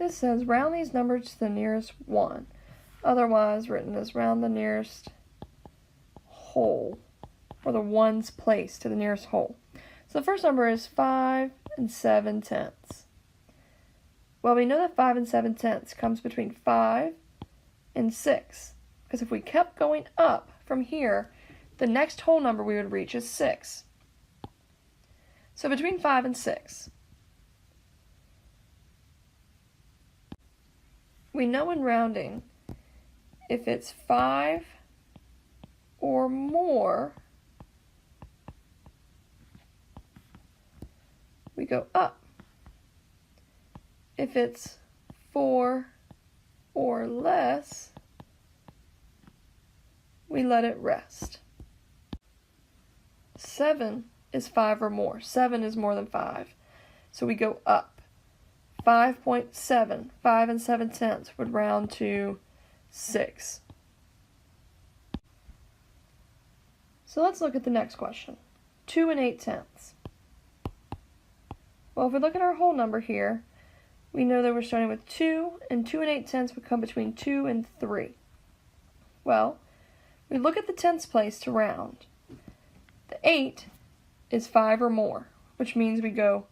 This says round these numbers to the nearest 1, otherwise written as round the nearest whole, or the ones place to the nearest whole. So the first number is 5 7/10. Well, we know that 5 7/10 comes between 5 and 6, because if we kept going up from here, the next whole number we would reach is 6. So between 5 and 6. We know in rounding, if it's 5 or more, we go up. If it's 4 or less, we let it rest. 7 is 5 or more. 7 is more than 5. So we go up. 5.7, 5 7/10 would round to 6. So let's look at the next question. 2 8/10. Well, if we look at our whole number here, we know that we're starting with 2, and 2 8/10 would come between 2 and 3. Well, we look at the tens place to round. The 8 is 5 or more, which means we go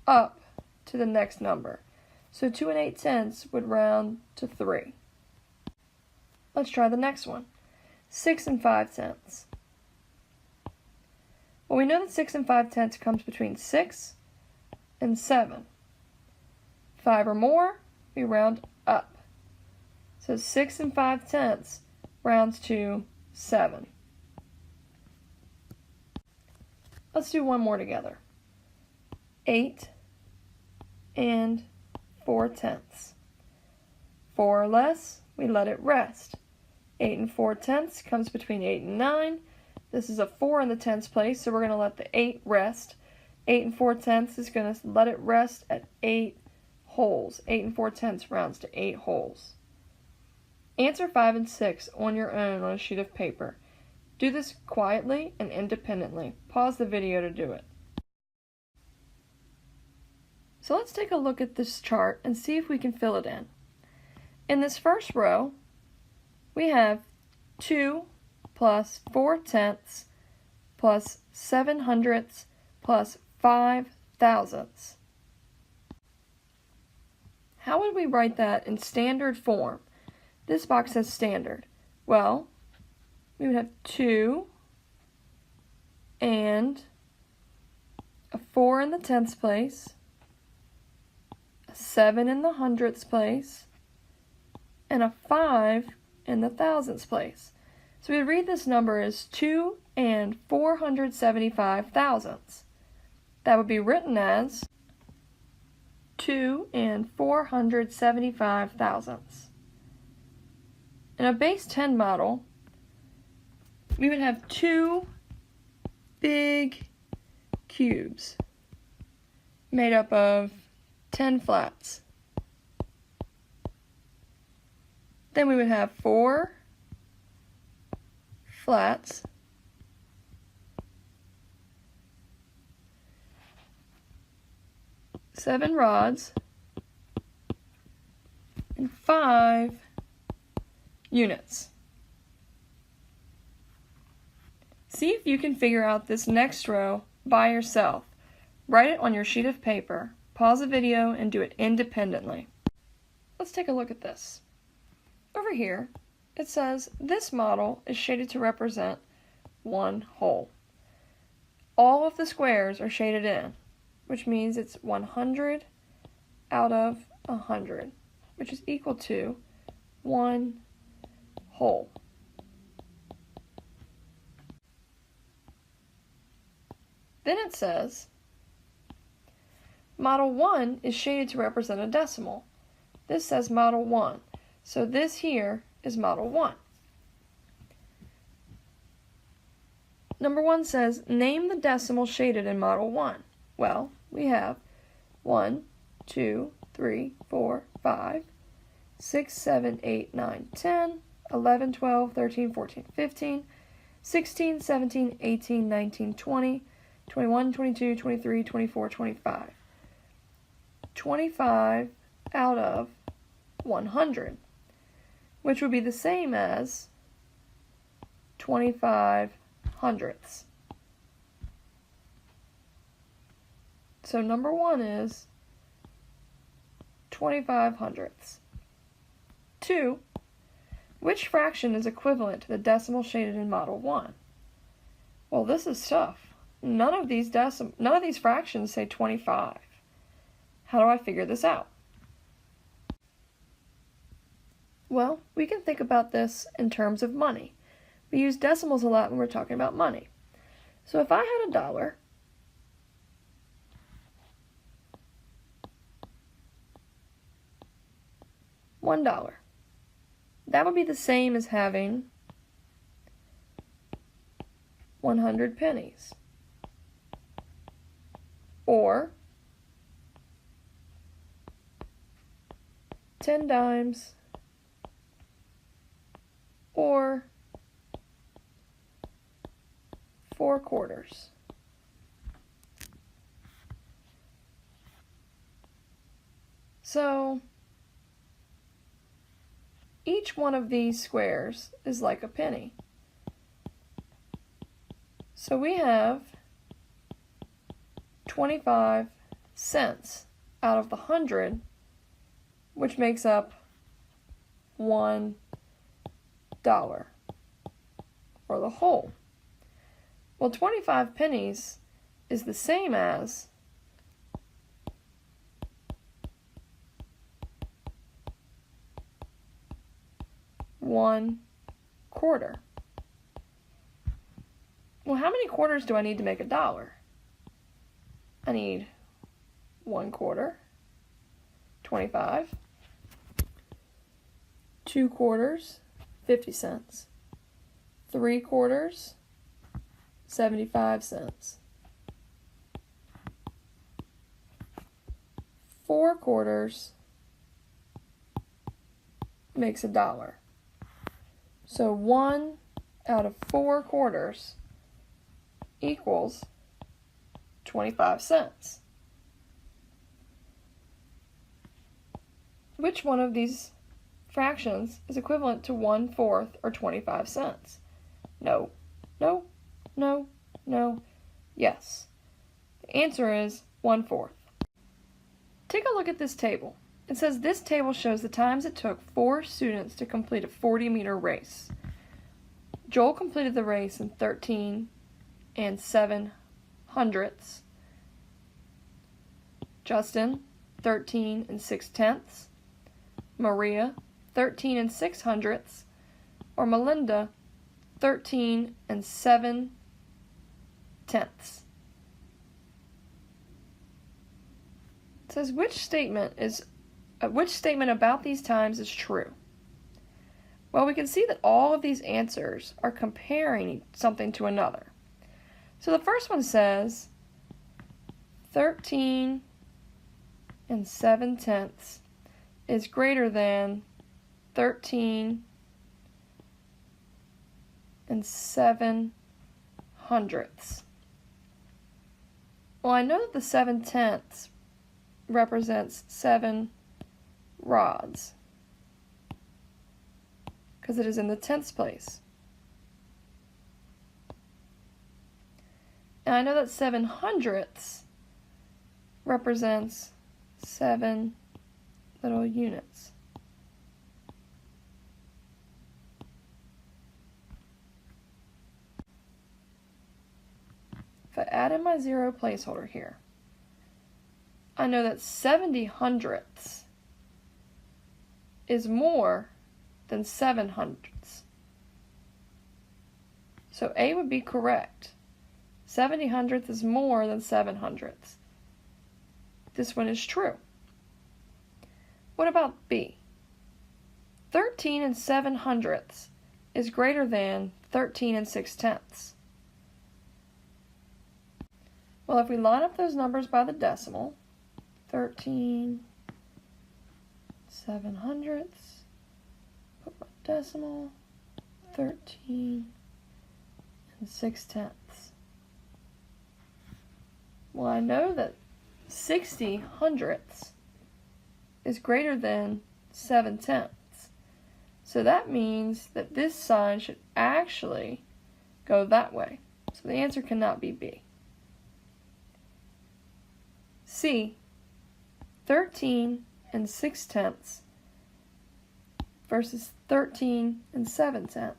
up to the next number. So 2 8/10 would round to 3. Let's try the next one. 6 5/10. Well, we know that 6 5/10 comes between 6 and 7. 5 or more, we round up. So 6 5/10 rounds to 7. Let's do one more together. 8 4/10. 4 or less, we let it rest. 8 4/10 comes between 8 and 9. This is a 4 in the tens place, so we're going to let the 8 rest. 8 4/10 is going to let it rest at 8 holes. 8 4/10 rounds to 8 holes. Answer 5 and 6 on your own on a sheet of paper. Do this quietly and independently. Pause the video to do it. So let's take a look at this chart and see if we can fill it in. In this first row, we have 2 plus 4/10 plus 7/100 plus 5/1000. How would we write that in standard form? This box says standard. Well, we would have 2 and a 4 in the tenths place, a 7 in the hundredths place, and a 5 in the thousandths place. So we read this number as 2 and 475 thousandths. That would be written as 2 and 475 thousandths. In a base 10 model, we would have 2 big cubes made up of 10 flats. Then we would have 4 flats, 7 rods, and 5 units. See if you can figure out this next row by yourself. Write it on your sheet of paper, pause the video, and do it independently. Let's take a look at this. Over here, it says this model is shaded to represent one whole. All of the squares are shaded in, which means it's 100 out of 100, which is equal to one whole. Then it says Model 1 is shaded to represent a decimal. This says Model 1, so this here is Model 1. Number 1 says, name the decimal shaded in Model 1. Well, we have 1, 2, 3, 4, 5, 6, 7, 8, 9, 10, 11, 12, 13, 14, 15, 16, 17, 18, 19, 20, 21, 22, 23, 24, 25. 25 out of 100, which would be the same as 25 hundredths. So number 1 is 25 hundredths. 2. Which fraction is equivalent to the decimal shaded in Model 1? Well, this is tough. None of these fractions say 25. How do I figure this out? Well, we can think about this in terms of money. We use decimals a lot when we're talking about money. So if I had $1, $1, that would be the same as having 100 pennies, or 10 dimes, or 4 quarters. So each one of these squares is like a penny. So we have 25 cents out of the 100, which makes up $1, or the whole. Well, 25 pennies is the same as $1 quarter. Well, how many quarters do I need to make $1? I need 1 quarter, 25, 2 quarters, 50 cents, 3 quarters, 75 cents, 4 quarters makes $1. So 1 out of 4 quarters equals 25 cents. Which one of these fractions is equivalent to 1/4 or 25 cents? No, no, no, no, yes. The answer is 1/4. Take a look at this table. It says this table shows the times it took 4 students to complete a 40-meter race. Joel completed the race in 13 7/100. Justin, 13 6/10. Maria, 13 6/100. Or Melinda, 13 7/10. It says which statement about these times is true? Well, we can see that all of these answers are comparing something to another. So the first one says 13 7/10 is greater than 13 7/100. Well, I know that the 7/10 represents 7 rods, because it is in the tenths place. And I know that 7/100 represents 7 little units. If I add in my 0 placeholder here, I know that 70/100 is more than 7/100. So A would be correct. 70/100 is more than 7/100. This one is true. What about B? 13 7/100 is greater than 13 6/10. Well, if we line up those numbers by the decimal, 13 7/100, put my decimal, 13 6/10. Well, I know that 60/100 is greater than 7/10. So that means that this sign should actually go that way. So the answer cannot be B. C, 13 and 6/10 versus 13 and 7/10.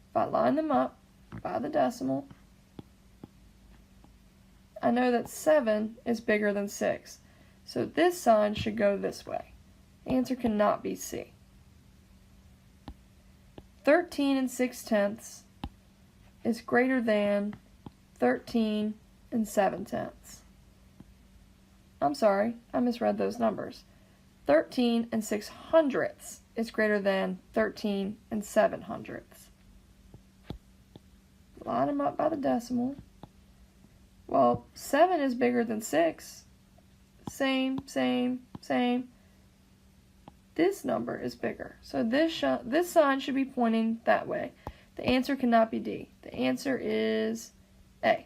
If I line them up by the decimal, I know that 7 is bigger than 6. So this sign should go this way. The answer cannot be C. 13 and 6/10 is greater than 13 and 7/10. I'm sorry, I misread those numbers. 13 and 6/100 is greater than 13 and 7/100. Line them up by the decimal. Well, 7 is bigger than 6. Same. This number is bigger. So this sign should be pointing that way. The answer cannot be D. The answer is A.